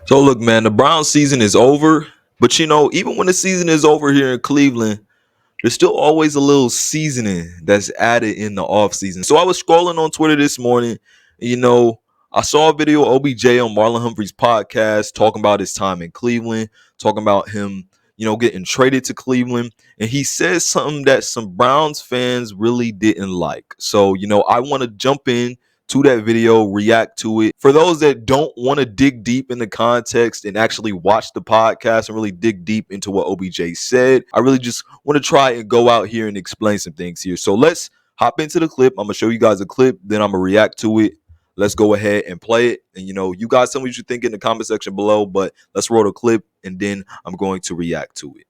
So look, man, the Browns season is over, but even when the season is over here in Cleveland, there's still always a little seasoning that's added in the offseason. So I was scrolling on Twitter this morning, and I saw a video of OBJ on Marlon Humphrey's podcast talking about his time in Cleveland, talking about him, getting traded to Cleveland. And he says something that some Browns fans really didn't like. So, I want to jump in to that video, react to it. For those that don't want to dig deep in the context and actually watch the podcast and really dig deep into what OBJ said, I really just want to try and go out here and explain some things here. So let's hop into the clip. I'm going to show you guys a clip, then I'm going to react to it. Let's go ahead and play it. And, you guys tell me what you think in the comment section below, but let's roll the clip and then I'm going to react to it.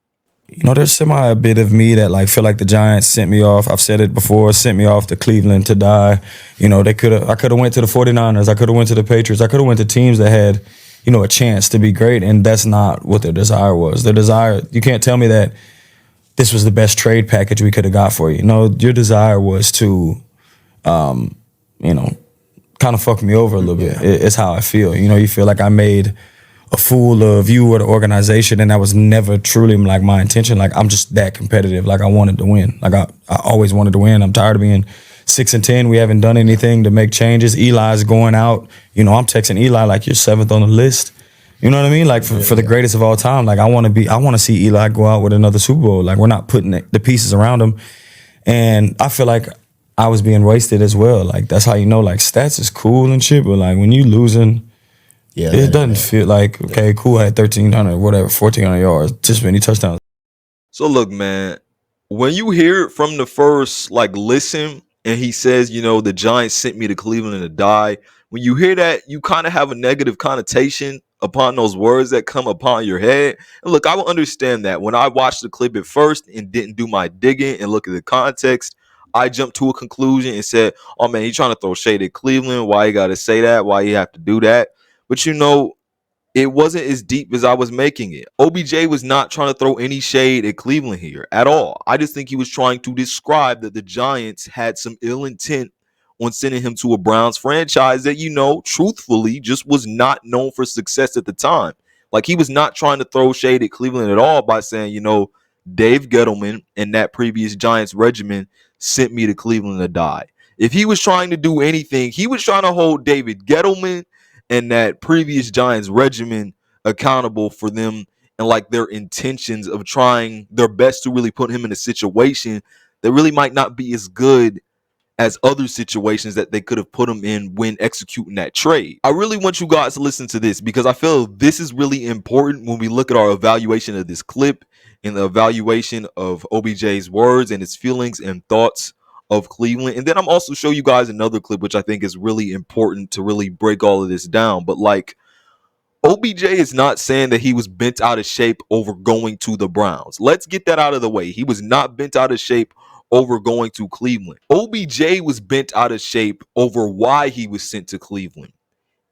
There's a bit of me that feel like the Giants sent me off. I've said it before, sent me off to Cleveland to die. I could have went to the 49ers. I could have went to the Patriots. I could have went to teams that had, a chance to be great, and that's not what their desire was. Their desire, you can't tell me that this was the best trade package we could have got for you. No, your desire was to, kind of fuck me over a little bit. It's how I feel. You feel like I made a fool of you or the organization, and that was never truly my intention. I'm just that competitive. I wanted to win. I always wanted to win. I'm tired of being 6-10. We haven't done anything to make changes. Eli's going out. I'm texting Eli you're 7th on the list. You know what I mean? For the greatest of all time. I want to see Eli go out with another Super Bowl. We're not putting the pieces around him, and I feel like I was being wasted as well. That's how stats is cool and shit, but when you losing. Yeah, it doesn't feel like, okay, cool, I had 1,300, whatever, 1,400 yards, just many touchdowns. So look, man, when you hear it from the first, listen, and he says, the Giants sent me to Cleveland to die, when you hear that, you kind of have a negative connotation upon those words that come upon your head. And look, I will understand that. When I watched the clip at first and didn't do my digging and look at the context, I jumped to a conclusion and said, oh, man, he's trying to throw shade at Cleveland. Why you got to say that? Why you have to do that? But, it wasn't as deep as I was making it. OBJ was not trying to throw any shade at Cleveland here at all. I just think he was trying to describe that the Giants had some ill intent on sending him to a Browns franchise that, truthfully, just was not known for success at the time. He was not trying to throw shade at Cleveland at all by saying, Dave Gettleman and that previous Giants regimen sent me to Cleveland to die. If he was trying to do anything, he was trying to hold David Gettleman and that previous Giants regimen accountable for them and their intentions of trying their best to really put him in a situation that really might not be as good as other situations that they could have put him in when executing that trade. I really want you guys to listen to this because I feel this is really important when we look at our evaluation of this clip and the evaluation of OBJ's words and his feelings and thoughts of Cleveland. And then I'm also show you guys another clip which I think is really important to really break all of this down. But OBJ is not saying that he was bent out of shape over going to the Browns. Let's get that out of the way. He was not bent out of shape over going to Cleveland. OBJ was bent out of shape over why he was sent to Cleveland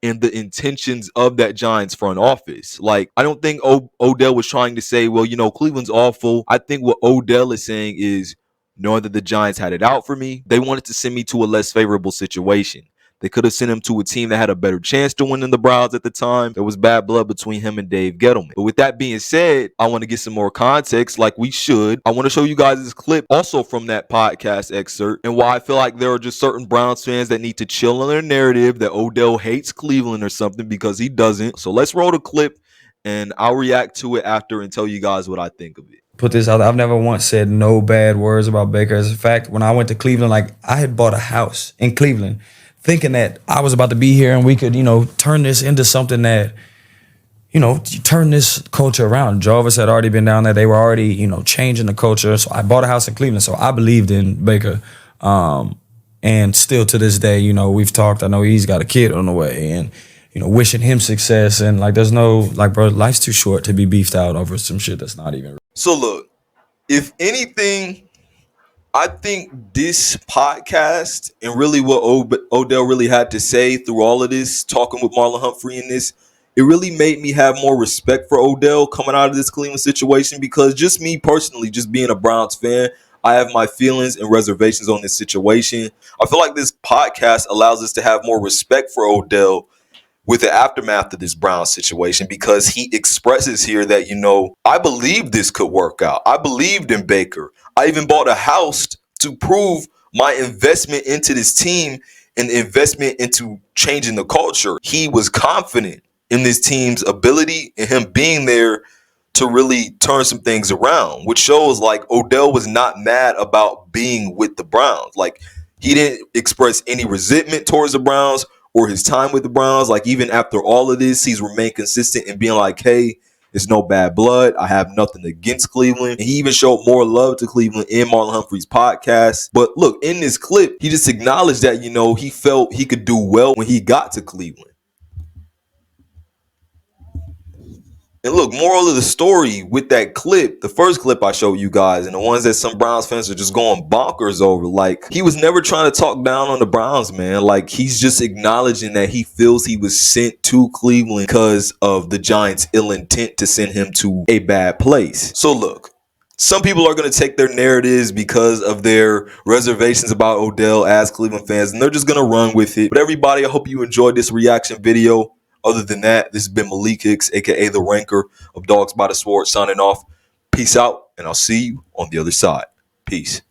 and the intentions of that Giants front office. I don't think Odell was trying to say, well, Cleveland's awful. I think what Odell is saying is, knowing that the Giants had it out for me, they wanted to send me to a less favorable situation. They could have sent him to a team that had a better chance to win than the Browns at the time. There was bad blood between him and Dave Gettleman. But with that being said, I want to get some more context like we should. I want to show you guys this clip also from that podcast excerpt and why I feel like there are just certain Browns fans that need to chill on their narrative that Odell hates Cleveland or something because he doesn't. So let's roll the clip and I'll react to it after and tell you guys what I think of it. Put this out there. I've never once said no bad words about Baker. As a fact, when I went to Cleveland, I had bought a house in Cleveland thinking that I was about to be here and we could, turn this into something that, turn this culture around. Jarvis had already been down there. They were already, changing the culture. So I bought a house in Cleveland. So I believed in Baker. And still to this day, we've talked. I know he's got a kid on the way and, wishing him success. And there's no, bro, life's too short to be beefed out over some shit that's not even real. So look, if anything, I think this podcast and really what Odell really had to say through all of this, talking with Marlon Humphrey in this, it really made me have more respect for Odell coming out of this Cleveland situation because just me personally, just being a Browns fan, I have my feelings and reservations on this situation. I feel like this podcast allows us to have more respect for Odell with the aftermath of this Browns situation, because he expresses here that, I believed this could work out. I believed in Baker. I even bought a house to prove my investment into this team and investment into changing the culture. He was confident in this team's ability and him being there to really turn some things around, which shows like Odell was not mad about being with the Browns. Like, he didn't express any resentment towards the Browns or his time with the Browns. Like, even after all of this, he's remained consistent in being like, hey, it's no bad blood. I have nothing against Cleveland. And he even showed more love to Cleveland in Marlon Humphrey's podcast. But look, in this clip, he just acknowledged that, he felt he could do well when he got to Cleveland. And look, moral of the story with that clip, the first clip I showed you guys, and the ones that some Browns fans are just going bonkers over, like, he was never trying to talk down on the Browns, man. Like, he's just acknowledging that he feels he was sent to Cleveland because of the Giants' ill intent to send him to a bad place. So look, some people are going to take their narratives because of their reservations about Odell as Cleveland fans, and they're just going to run with it. But everybody, I hope you enjoyed this reaction video. Other than that, this has been Malik Hicks, a.k.a. the Ranker of Dogs by the Sword, signing off. Peace out, and I'll see you on the other side. Peace.